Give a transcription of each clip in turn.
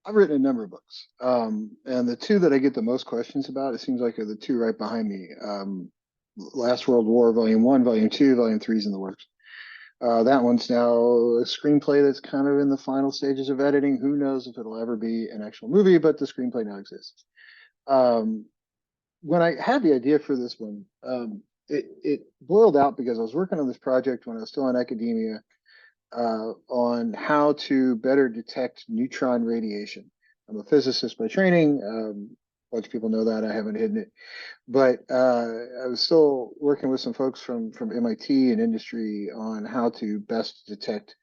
I've written a number of books, and the two that I get the most questions about, it seems like are the two right behind me. Last World War, Volume One, Volume Two, Volume Three is in the works. That one's now a screenplay that's kind of in the final stages of editing. Who knows if it'll ever be an actual movie, but the screenplay now exists. Um, when I had the idea for this one, it boiled out because I was working on this project when I was still in academia on how to better detect neutron radiation. I'm a physicist by training. A bunch of people know that. I haven't hidden it. But I was still working with some folks from MIT and industry on how to best detect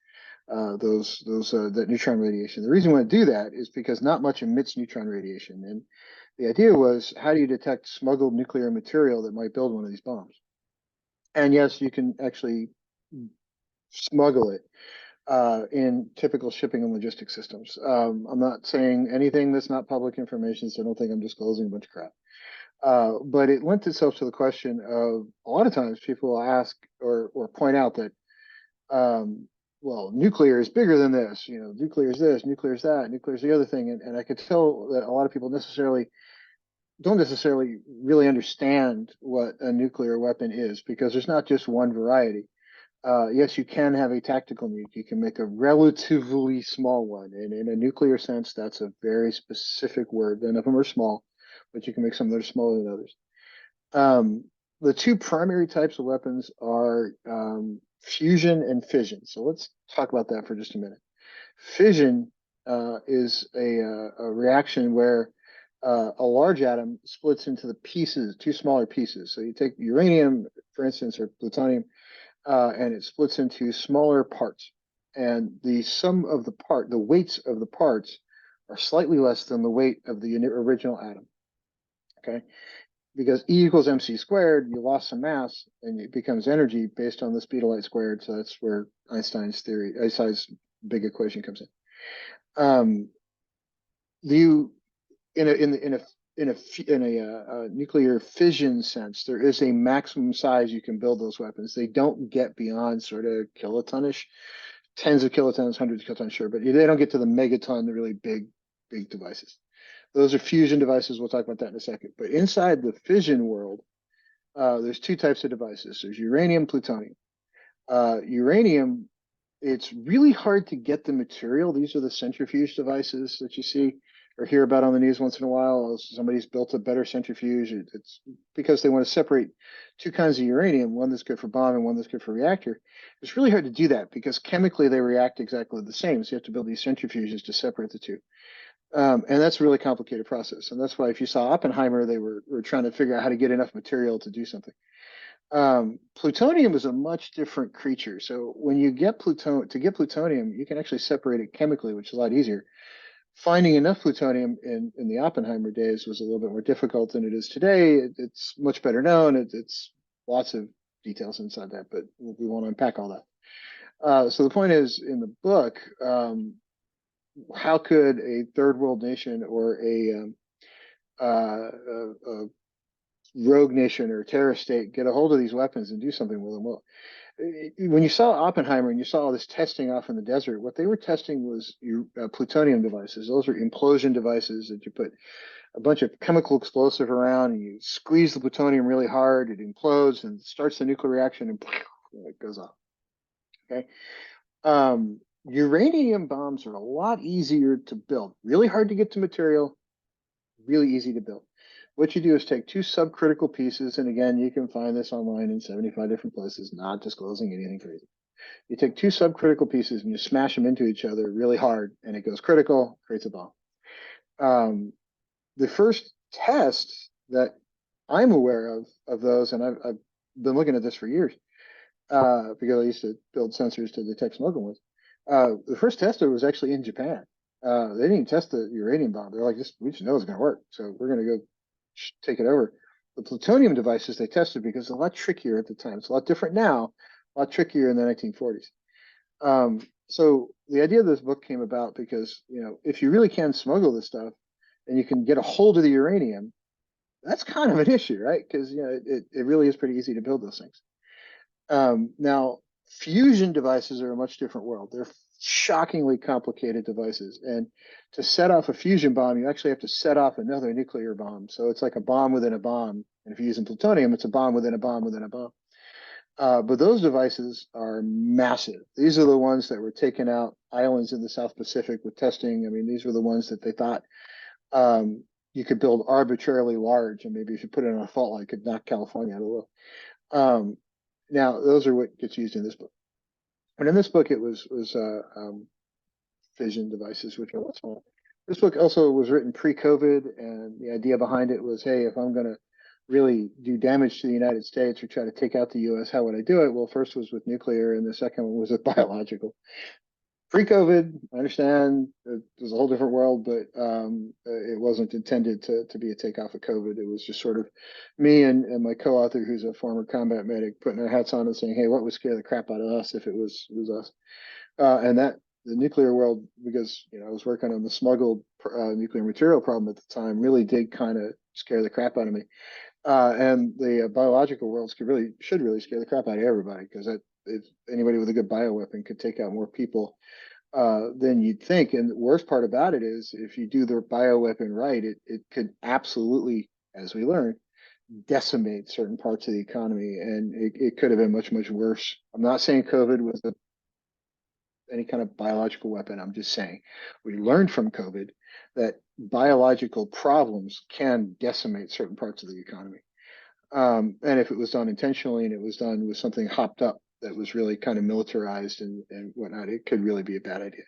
those that neutron radiation. The reason we want to do that is because not much emits neutron radiation, and the idea was how do you detect smuggled nuclear material that might build one of these bombs? And yes, you can actually smuggle it in typical shipping and logistics systems. I'm not saying anything that's not public information, so I don't think I'm disclosing a bunch of crap. But it lent itself to the question of a lot of times people will ask or point out that, well, nuclear is bigger than this. You know, nuclear is this, nuclear is that, nuclear is the other thing. And I could tell that a lot of people don't necessarily really understand what a nuclear weapon is because there's not just one variety. Yes, you can have a tactical nuke. You can make a relatively small one. And in a nuclear sense, that's a very specific word. None of them are small, but you can make some that are smaller than others. Um, the two primary types of weapons are fusion and fission. So let's talk about that for just a minute. Fission is a reaction where a large atom splits into the pieces, two smaller pieces. So you take uranium, for instance, or plutonium, and it splits into smaller parts. And the sum of the weights of the parts are slightly less than the weight of the original atom. Okay, because E equals mc squared, you lost some mass, and it becomes energy based on the speed of light squared. So that's where Einstein's big equation comes in. Um, you in a in the, in a nuclear fission sense, there is a maximum size you can build those weapons. They don't get beyond sort of kilotonish, tens of kilotons, hundreds of kilotons, sure, but they don't get to the megaton, the really big devices. Those are fusion devices. We'll talk about that in a second. But inside the fission world, there's two types of devices. There's uranium, plutonium. Uranium, it's really hard to get the material. These are the centrifuge devices that you see or hear about on the news once in a while. Somebody's built a better centrifuge. It's because they want to separate two kinds of uranium, one that's good for bomb and one that's good for reactor. It's really hard to do that because chemically they react exactly the same. So you have to build these centrifuges to separate the two. And that's a really complicated process. And that's why if you saw Oppenheimer, they were trying to figure out how to get enough material to do something. Plutonium is a much different creature. So when you get plutonium, you can actually separate it chemically, which is a lot easier. Finding enough plutonium in the Oppenheimer days was a little bit more difficult than it is today. It's much better known. It's lots of details inside that, but we won't unpack all that. So the point is, in the book, how could a third world nation or a rogue nation or a terrorist state get a hold of these weapons and do something with them? Well, when you saw Oppenheimer and you saw all this testing off in the desert, what they were testing was plutonium devices. Those are implosion devices that you put a bunch of chemical explosive around and you squeeze the plutonium really hard, it implodes and starts the nuclear reaction and it goes off. Okay. Uranium bombs are a lot easier to build. Really hard to get to material, really easy to build. What you do is take two subcritical pieces, and again, you can find this online in 75 different places, not disclosing anything crazy. You take two subcritical pieces and you smash them into each other really hard, and it goes critical, creates a bomb. The first test that I'm aware of those, and I've been looking at this for years, because I used to build sensors to detect smoke ones. The first tester was actually in Japan. They didn't even test the uranium bomb. They're like, we just know it's going to work, so we're going to go take it over. The plutonium devices they tested because it's a lot trickier at the time. It's a lot different now, a lot trickier in the 1940s. So the idea of this book came about because, if you really can smuggle this stuff and you can get a hold of the uranium, that's kind of an issue, right? Because it really is pretty easy to build those things. Now, fusion devices are a much different world. They're shockingly complicated devices. And to set off a fusion bomb, you actually have to set off another nuclear bomb. So it's like a bomb within a bomb. And if you're using plutonium, it's a bomb within a bomb within a bomb. But those devices are massive. These are the ones that were taking out islands in the South Pacific with testing. I mean, these were the ones that they thought you could build arbitrarily large, and maybe if you put it on a fault line, it could knock California out of the world. Um, Now, those are what gets used in this book. And in this book, it was fission devices, which are what's small. This book also was written pre-COVID, and the idea behind it was, hey, if I'm going to really do damage to the United States or try to take out the U.S., how would I do it? Well, first was with nuclear, and the second one was with biological. Pre-COVID, I understand it was a whole different world, but it wasn't intended to be a takeoff of COVID. It was just sort of me and my co-author, who's a former combat medic, putting our hats on and saying, hey, what would scare the crap out of us if it was us? And that the nuclear world, because I was working on the smuggled nuclear material problem at the time, really did kind of scare the crap out of me. And the biological worlds should really scare the crap out of everybody, because if anybody with a good bioweapon could take out more people than you'd think. And the worst part about it is, if you do the bioweapon right, it could absolutely, as we learned, decimate certain parts of the economy, and it could have been much, much worse. I'm not saying COVID was any kind of biological weapon. I'm just saying we learned from COVID that biological problems can decimate certain parts of the economy. And if it was done intentionally and it was done with something hopped up that was really kind of militarized and whatnot, it could really be a bad idea.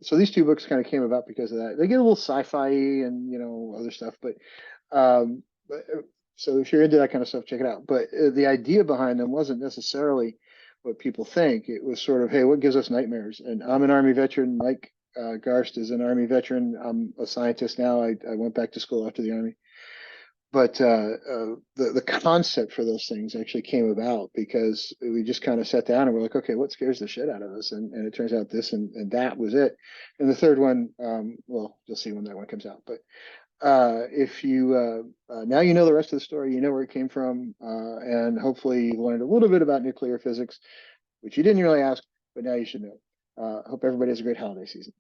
So these two books kind of came about because of that. They get a little sci-fi and other stuff, but so if you're into that kind of stuff, check it out. But the idea behind them wasn't necessarily what people think. It was sort of, hey, what gives us nightmares? And I'm an Army veteran. Mike Garst is an Army veteran. I'm a scientist now. I went back to school after the Army. But the concept for those things actually came about because we just kind of sat down and we're like, okay, what scares the shit out of us? And it turns out this and that was it. And the third one, well, you'll see when that one comes out. But if you now you know the rest of the story, you know where it came from, and hopefully you learned a little bit about nuclear physics, which you didn't really ask, but now you should know. Hope everybody has a great holiday season.